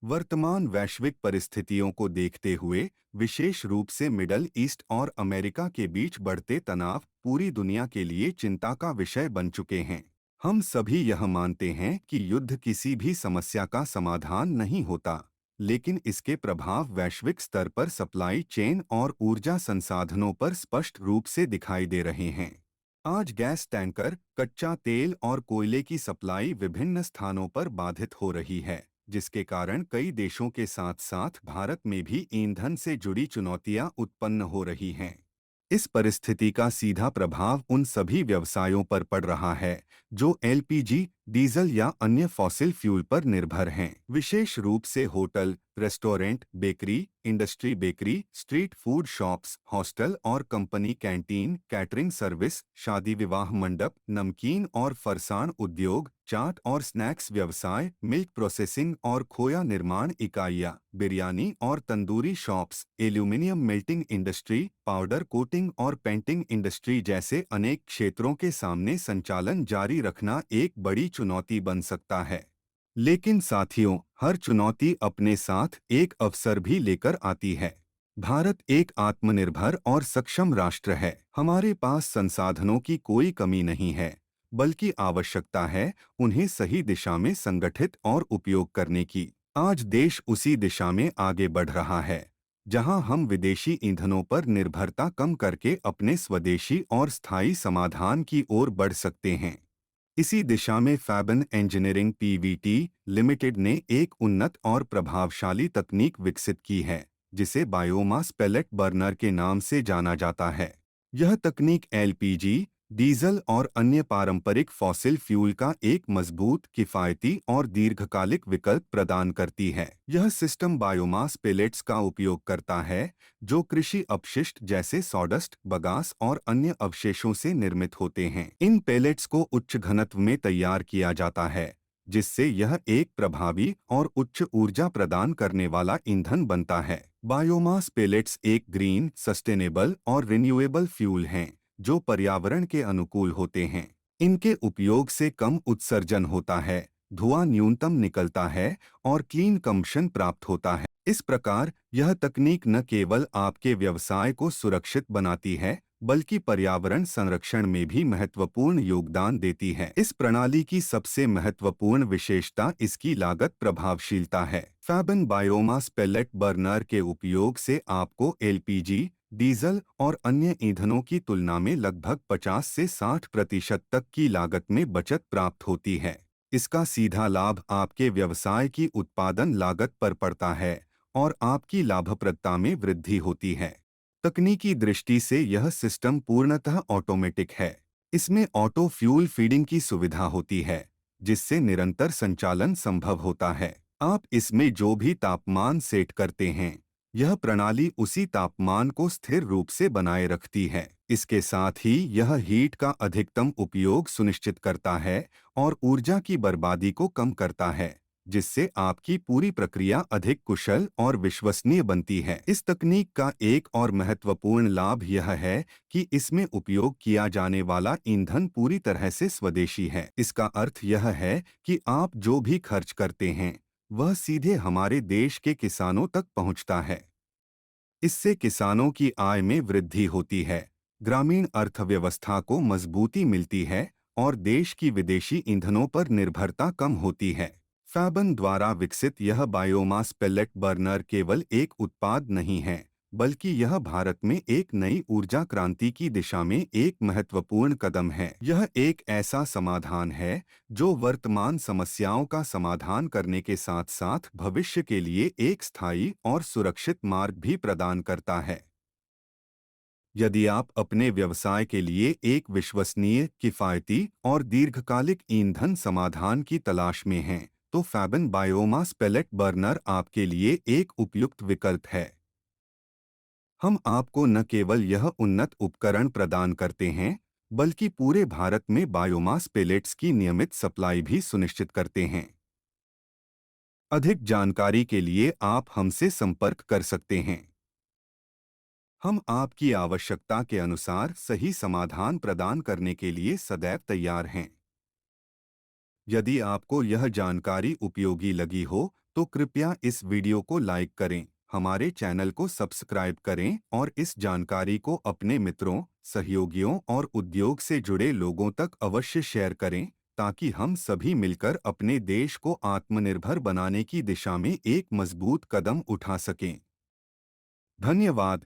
वर्तमान वैश्विक परिस्थितियों को देखते हुए विशेष रूप से मिडल ईस्ट और अमेरिका के बीच बढ़ते तनाव पूरी दुनिया के लिए चिंता का विषय बन चुके हैं। हम सभी यह मानते हैं कि युद्ध किसी भी समस्या का समाधान नहीं होता, लेकिन इसके प्रभाव वैश्विक स्तर पर सप्लाई चेन और ऊर्जा संसाधनों पर स्पष्ट रूप से दिखाई दे रहे हैं। आज गैस टैंकर, कच्चा तेल और कोयले की सप्लाई विभिन्न स्थानों पर बाधित हो रही है, जिसके कारण कई देशों के साथ साथ भारत में भी ईंधन से जुड़ी चुनौतियां उत्पन्न हो रही हैं। इस परिस्थिति का सीधा प्रभाव उन सभी व्यवसायों पर पड़ रहा है जो एलपीजी, डीजल या अन्य फॉसिल फ्यूल पर निर्भर हैं। विशेष रूप से hotel, restaurant, bakery, street food shops, hostel और कंपनी कैंटीन, कैटरिंग सर्विस, शादी विवाह मंडप, नमकीन और फरसाण उद्योग, चाट और स्नैक्स व्यवसाय, मिल्क प्रोसेसिंग और खोया निर्माण इकाइयाँ, बिरयानी और tandoori shops, aluminium melting industry, powder coating और पेंटिंग इंडस्ट्री जैसे अनेक क्षेत्रों के सामने संचालन जारी रखना एक बड़ी चुनौती बन सकता है। लेकिन साथियों, हर चुनौती अपने साथ एक अवसर भी लेकर आती है। भारत एक आत्मनिर्भर और सक्षम राष्ट्र है। हमारे पास संसाधनों की कोई कमी नहीं है, बल्कि आवश्यकता है उन्हें सही दिशा में संगठित और उपयोग करने की। आज देश उसी दिशा में आगे बढ़ रहा है, जहां हम विदेशी ईंधनों पर निर्भरता कम करके अपने स्वदेशी और स्थायी समाधान की ओर बढ़ सकते हैं। इसी दिशा में फैबन इंजीनियरिंग पीवीटी लिमिटेड ने एक उन्नत और प्रभावशाली तकनीक विकसित की है, जिसे बायोमास पेलेट बर्नर के नाम से जाना जाता है। यह तकनीक एलपीजी, डीजल और अन्य पारंपरिक फॉसिल फ्यूल का एक मजबूत, किफायती और दीर्घकालिक विकल्प प्रदान करती है। यह सिस्टम बायोमास पेलेट्स का उपयोग करता है, जो कृषि अपशिष्ट जैसे सॉडस्ट, बगास और अन्य अवशेषों से निर्मित होते हैं। इन पेलेट्स को उच्च घनत्व में तैयार किया जाता है, जिससे यह एक प्रभावी और उच्च ऊर्जा प्रदान करने वाला ईंधन बनता है। बायोमास पेलेट्स एक ग्रीन, सस्टेनेबल और रिन्यूएबल फ्यूल हैं, जो पर्यावरण के अनुकूल होते हैं। इनके उपयोग से कम उत्सर्जन होता है, धुआं न्यूनतम निकलता है और क्लीन कंबशन प्राप्त होता है। इस प्रकार यह तकनीक न केवल आपके व्यवसाय को सुरक्षित बनाती है, बल्कि पर्यावरण संरक्षण में भी महत्वपूर्ण योगदान देती है। इस प्रणाली की सबसे महत्वपूर्ण विशेषता इसकी लागत प्रभावशीलता है। फैबन बायोमास पेलेट बर्नर के उपयोग से आपको एलपीजी, डीजल और अन्य ईंधनों की तुलना में लगभग 50 से 60% तक की लागत में बचत प्राप्त होती है। इसका सीधा लाभ आपके व्यवसाय की उत्पादन लागत पर पड़ता है और आपकी लाभप्रदता में वृद्धि होती है। तकनीकी दृष्टि से यह सिस्टम पूर्णतः ऑटोमेटिक है। इसमें ऑटो फ्यूल फीडिंग की सुविधा होती है, जिससे निरंतर संचालन संभव होता है। आप इसमें जो भी तापमान सेट करते हैं, यह प्रणाली उसी तापमान को स्थिर रूप से बनाए रखती है। इसके साथ ही यह हीट का अधिकतम उपयोग सुनिश्चित करता है और ऊर्जा की बर्बादी को कम करता है, जिससे आपकी पूरी प्रक्रिया अधिक कुशल और विश्वसनीय बनती है। इस तकनीक का एक और महत्वपूर्ण लाभ यह है कि इसमें उपयोग किया जाने वाला ईंधन पूरी तरह से स्वदेशी है। इसका अर्थ यह है कि आप जो भी खर्च करते हैं, वह सीधे हमारे देश के किसानों तक पहुंचता है। इससे किसानों की आय में वृद्धि होती है, ग्रामीण अर्थव्यवस्था को मजबूती मिलती है और देश की विदेशी ईंधनों पर निर्भरता कम होती है। फैबन द्वारा विकसित यह बायोमास पेलेट बर्नर केवल एक उत्पाद नहीं है, बल्कि यह भारत में एक नई ऊर्जा क्रांति की दिशा में एक महत्वपूर्ण कदम है। यह एक ऐसा समाधान है जो वर्तमान समस्याओं का समाधान करने के साथ साथ भविष्य के लिए एक स्थायी और सुरक्षित मार्ग भी प्रदान करता है। यदि आप अपने व्यवसाय के लिए एक विश्वसनीय, किफायती और दीर्घकालिक ईंधन समाधान की तलाश में हैं, तो फैबन बायोमास पेलेट बर्नर आपके लिए एक उपयुक्त विकल्प है। हम आपको न केवल यह उन्नत उपकरण प्रदान करते हैं, बल्कि पूरे भारत में बायोमास पेलेट्स की नियमित सप्लाई भी सुनिश्चित करते हैं। अधिक जानकारी के लिए आप हमसे संपर्क कर सकते हैं। हम आपकी आवश्यकता के अनुसार सही समाधान प्रदान करने के लिए सदैव तैयार हैं। यदि आपको यह जानकारी उपयोगी लगी हो, तो कृपया इस वीडियो को लाइक करें, हमारे चैनल को सब्सक्राइब करें और इस जानकारी को अपने मित्रों, सहयोगियों और उद्योग से जुड़े लोगों तक अवश्य शेयर करें, ताकि हम सभी मिलकर अपने देश को आत्मनिर्भर बनाने की दिशा में एक मजबूत कदम उठा सकें। धन्यवाद।